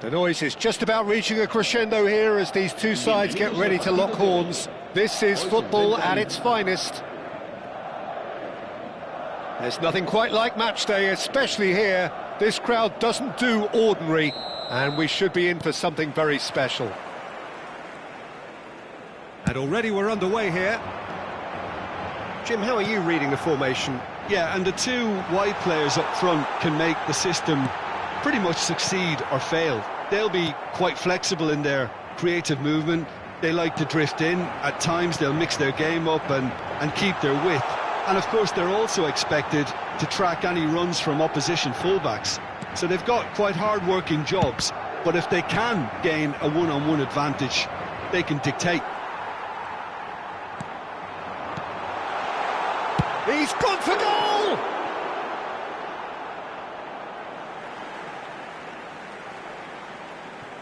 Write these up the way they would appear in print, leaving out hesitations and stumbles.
The noise is just about reaching a crescendo here as these two sides get ready to lock horns. This is football at its finest. There's nothing quite like match day, especially here. This crowd doesn't do ordinary, and we should be in for something very special. And already we're underway here. Jim, how are you reading the formation? Yeah, and the two wide players up front can make the system pretty much succeed or fail. They'll be quite flexible in their creative movement. They like to drift in. At times they'll mix their game up and keep their width. And of course they're also expected to track any runs from opposition fullbacks. So they've got quite hard-working jobs, but if they can gain a one-on-one advantage, they can dictate. He's gone for goal!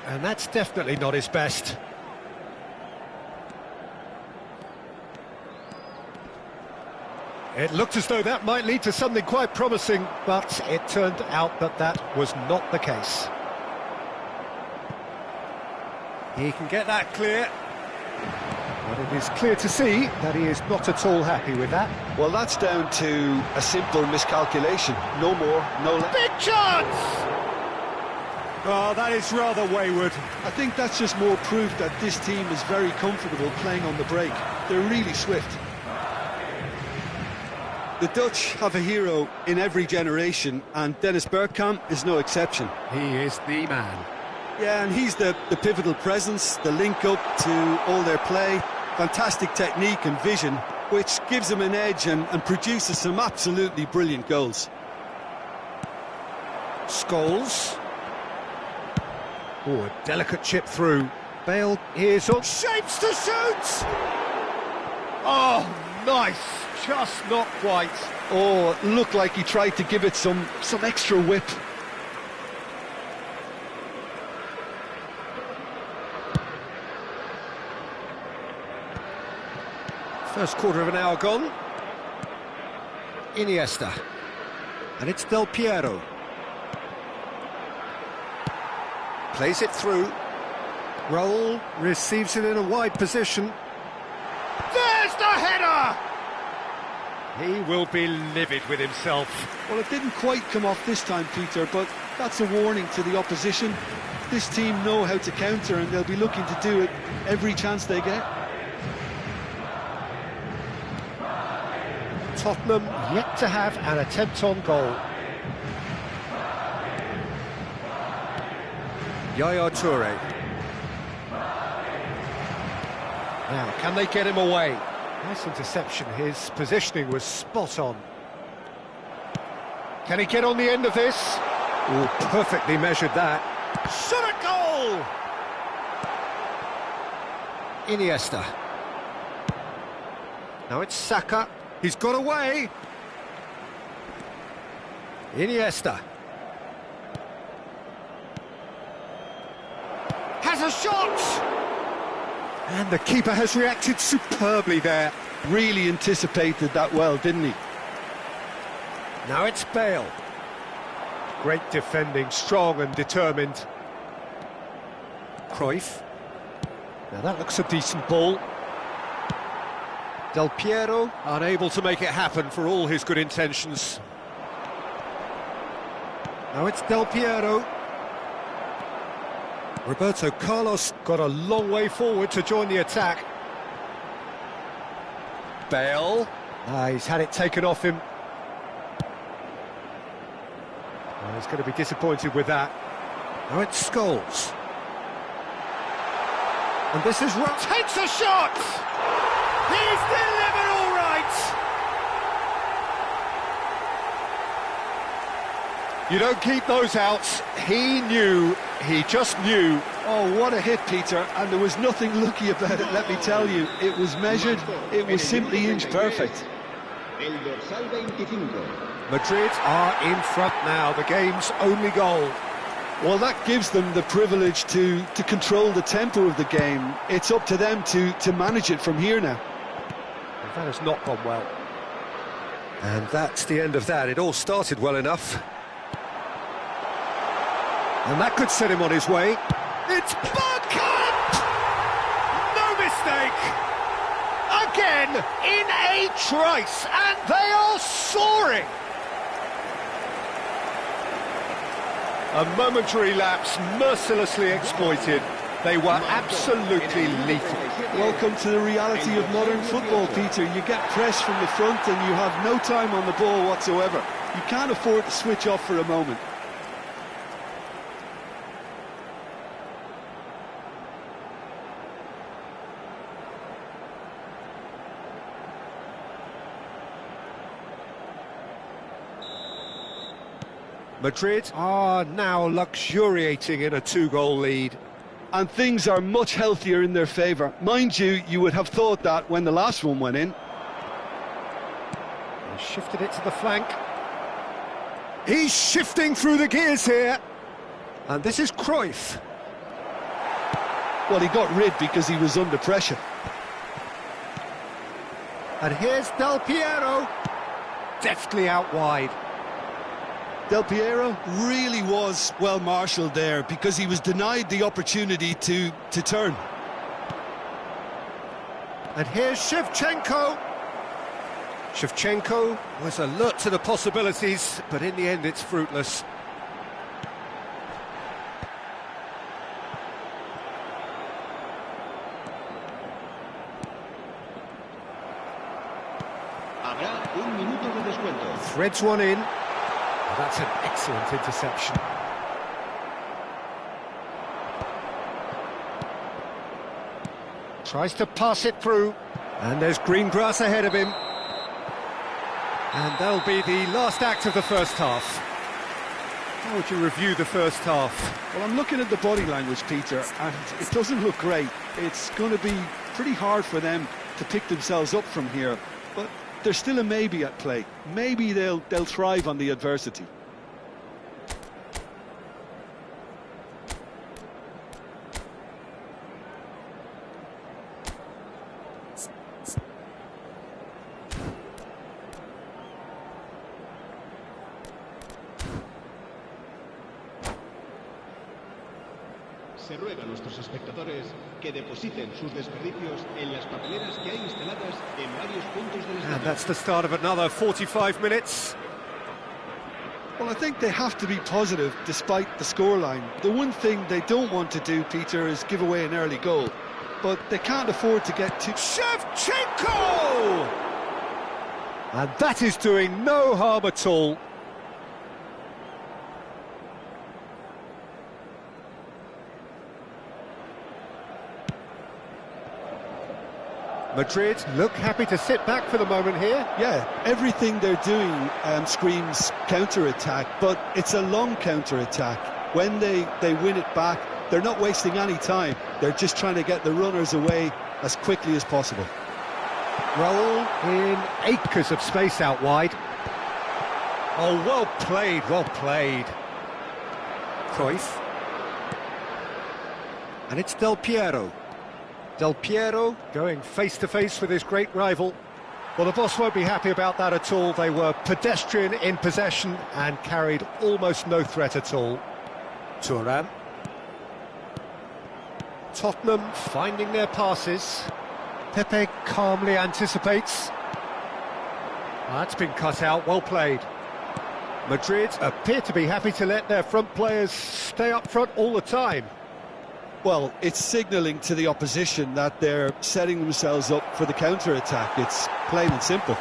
And that's definitely not his best. It looked as though that might lead to something quite promising, but it turned out that that was not the case. He can get that clear. But it is clear to see that he is not at all happy with that. Well, that's down to a simple miscalculation. No more, no less. Big chance! Oh, that is rather wayward. I think that's just more proof that this team is very comfortable playing on the break. They're really swift. The Dutch have a hero in every generation, and Dennis Bergkamp is no exception. He is the man. Yeah, and he's the pivotal presence, the link-up to all their play, fantastic technique and vision, which gives him an edge and produces some absolutely brilliant goals. Scholes. Oh, a delicate chip through. Bale is on. Shapes to shoot! Oh, nice. Just not quite. Oh, it looked like he tried to give it some extra whip. First quarter of an hour gone. Iniesta. And it's Del Piero. Plays it through. Raul receives it in a wide position. There's the header! He will be livid with himself. Well, it didn't quite come off this time, Peter, but that's a warning to the opposition. This team know how to counter, and they'll be looking to do it every chance they get. Tottenham yet to have an attempt on goal. Yaya Toure. Now, can they get him away? Nice interception, his positioning was spot on. Can he get on the end of this? Oh, perfectly measured that. Shot a goal! Iniesta. Now it's Saka. He's got away. Iniesta. Has a shot! And the keeper has reacted superbly there. Really anticipated that well, didn't he? Now it's Bale. Great defending, strong and determined. Cruyff. Now that looks a decent ball. Del Piero, unable to make it happen for all his good intentions. Now it's Del Piero. Roberto Carlos got a long way forward to join the attack. Bale. He's had it taken off him. He's going to be disappointed with that. Now it's Scholes. And this is... Takes a shot! He's delivered all right! You don't keep those outs. He knew, he just knew. Oh, what a hit, Peter, and there was nothing lucky about it, let me tell you. It was measured, it was simply inch perfect. Madrid are in front now, the game's only goal. Well, that gives them the privilege to control the tempo of the game. It's up to them to manage it from here now. That has not gone well. And that's the end of that. It all started well enough. And that could set him on his way. It's Bergkamp! No mistake! Again, in a trice, and they are soaring! A momentary lapse, mercilessly exploited. They were absolutely lethal. Welcome to the reality of modern football, Peter. You get pressed from the front and you have no time on the ball whatsoever. You can't afford to switch off for a moment. Madrid are now luxuriating in a 2-goal lead. And things are much healthier in their favour. Mind you, you would have thought that when the last one went in. He shifted it to the flank. He's shifting through the gears here. And this is Cruyff. Well, he got rid because he was under pressure. And here's Del Piero. Deftly out wide. Del Piero really was well marshalled there because he was denied the opportunity to turn. And here's Shevchenko. Shevchenko was alert to the possibilities, but in the end it's fruitless. Habrá un minuto de descuento. Threads one in. That's an excellent interception. Tries to pass it through. And there's green grass ahead of him. And that'll be the last act of the first half. How would you review the first half? Well, I'm looking at the body language, Peter, and it doesn't look great. It's going to be pretty hard for them to pick themselves up from here. But there's still a maybe at play. Maybe they'll thrive on the adversity. Se ruega a nuestros espectadores que depositen sus desperdicios en las papeleras que hay instaladas en varios puntos del estadio. And that's the start of another 45 minutes. Well, I think they have to be positive despite the scoreline. The one thing they don't want to do, Peter, is give away an early goal. But they can't afford to get too... Shevchenko! And that is doing no harm at all. Madrid look happy to sit back for the moment here. Yeah, everything they're doing screams counter-attack, but it's a long counter-attack. When they win it back, they're not wasting any time. They're just trying to get the runners away as quickly as possible. Roll in acres of space out wide. Oh, well played, well played. Cruyff. And it's Del Piero. Del Piero going face-to-face with his great rival. Well, the boss won't be happy about that at all. They were pedestrian in possession and carried almost no threat at all. Thuram. Tottenham finding their passes. Pepe calmly anticipates. That's been cut out, well played. Madrid appear to be happy to let their front players stay up front all the time. Well, it's signalling to the opposition that they're setting themselves up for the counter-attack. It's plain and simple.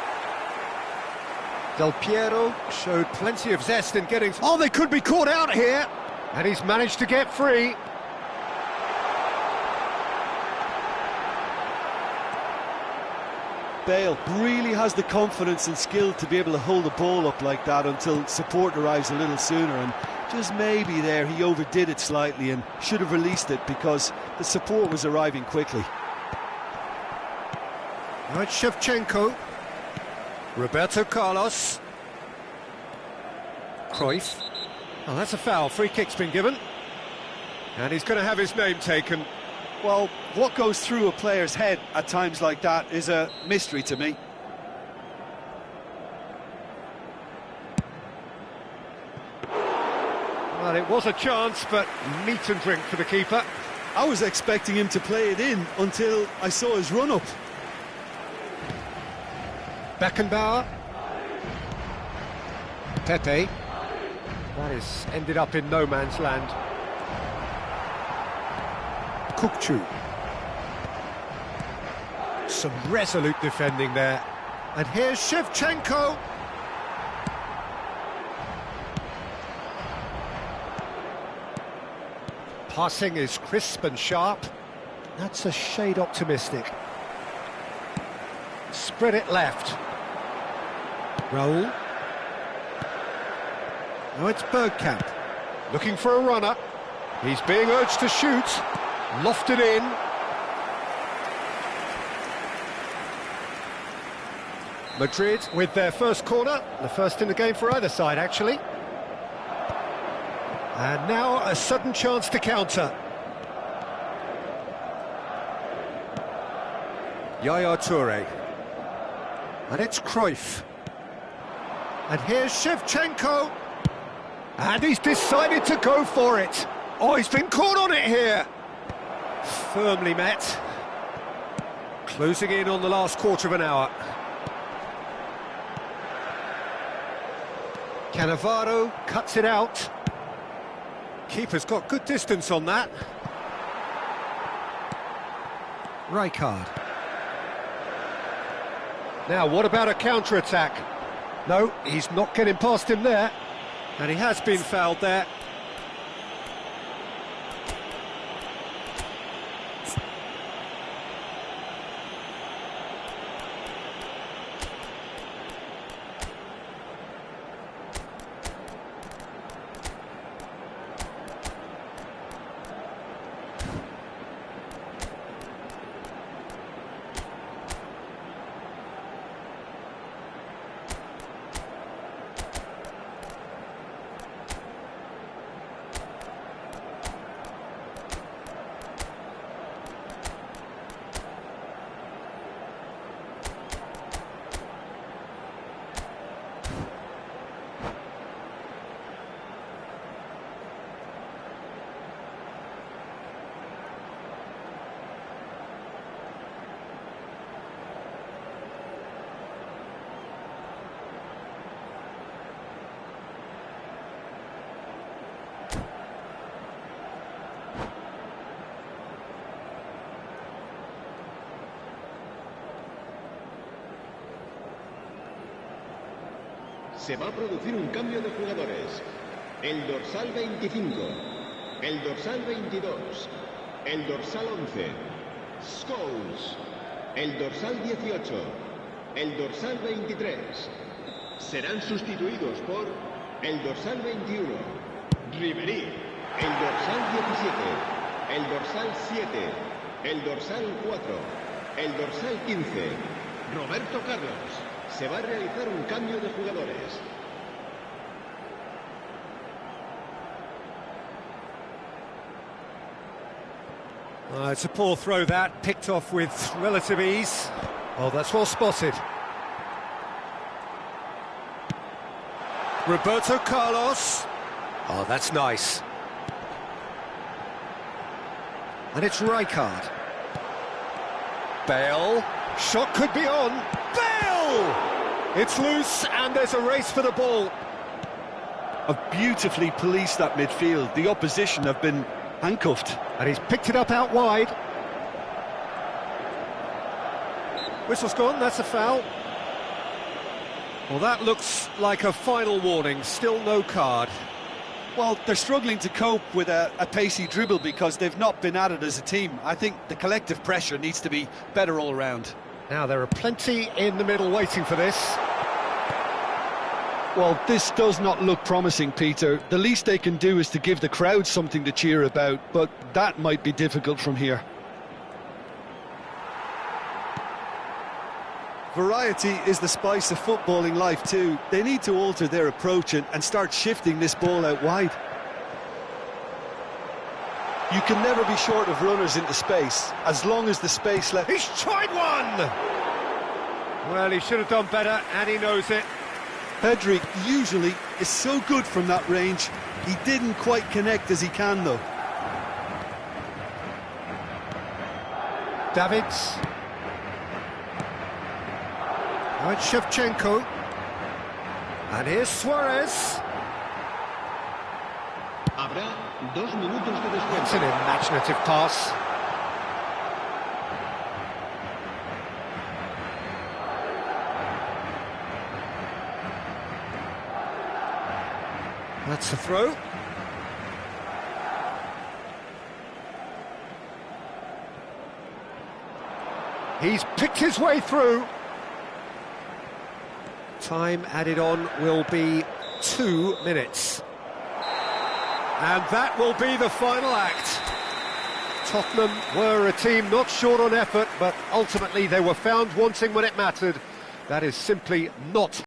Del Piero showed plenty of zest in getting... Oh, they could be caught out here! And he's managed to get free. Bale really has the confidence and skill to be able to hold the ball up like that until support arrives a little sooner, and just maybe there he overdid it slightly and should have released it because the support was arriving quickly. Right, Shevchenko. Roberto Carlos. Cruyff. Oh, that's a foul. Free kick's been given. And he's going to have his name taken. Well, what goes through a player's head at times like that is a mystery to me. Well, And it was a chance, but meat and drink for the keeper. I was expecting him to play it in until I saw his run-up. Beckenbauer. Pepe. That is ended up in no man's land. Kukçu. Some resolute defending there. And here's Shevchenko. Passing is crisp and sharp. That's a shade optimistic. Spread it left. Raul. Now it's Bergkamp. Looking for a runner. He's being urged to shoot. Lofted in. Madrid with their first corner. The first in the game for either side, actually. And now a sudden chance to counter. Yaya Toure. And it's Cruyff. And here's Shevchenko. And he's decided to go for it. Oh, he's been caught on it here. Firmly met. Closing in on the last quarter of an hour. Cannavaro cuts it out. Keeper's got good distance on that. Rijkaard. Now, what about a counter-attack? No, he's not getting past him there. And he has been fouled there. Se va a producir un cambio de jugadores. El dorsal 25, el dorsal 22, el dorsal 11, Scholes, el dorsal 18, el dorsal 23. Serán sustituidos por el dorsal 21, Ribéry, el dorsal 17, el dorsal 7, el dorsal 4, el dorsal 15, Roberto Carlos. Se va a realizar un cambio de jugadores. It's a poor throw that, picked off with relative ease. Oh, that's well spotted. Roberto Carlos. Oh, that's nice. And it's Rijkaard. Bale. Shot could be on. Bale! It's loose and there's a race for the ball. Have beautifully policed that midfield. The opposition have been handcuffed. And he's picked it up out wide. Whistle's gone, that's a foul. Well, that looks like a final warning, still no card. Well, they're struggling to cope with a pacey dribble because they've not been at it as a team. I think the collective pressure needs to be better all around. Now, there are plenty in the middle waiting for this. Well, this does not look promising, Peter. The least they can do is to give the crowd something to cheer about, but that might be difficult from here. Variety is the spice of footballing life too. They need to alter their approach and start shifting this ball out wide. You can never be short of runners into space, as long as the space left... He's tried one! Well, he should have done better, and he knows it. Pedri usually is so good from that range. He didn't quite connect as he can, though. Davids. Now it's Shevchenko. And here's Suarez. Habrá 2 minutos de descuento. It's an imaginative pass. That's a throw. He's picked his way through. Time added on will be 2 minutes. And that will be the final act. Tottenham were a team not short on effort, but ultimately they were found wanting when it mattered. That is simply not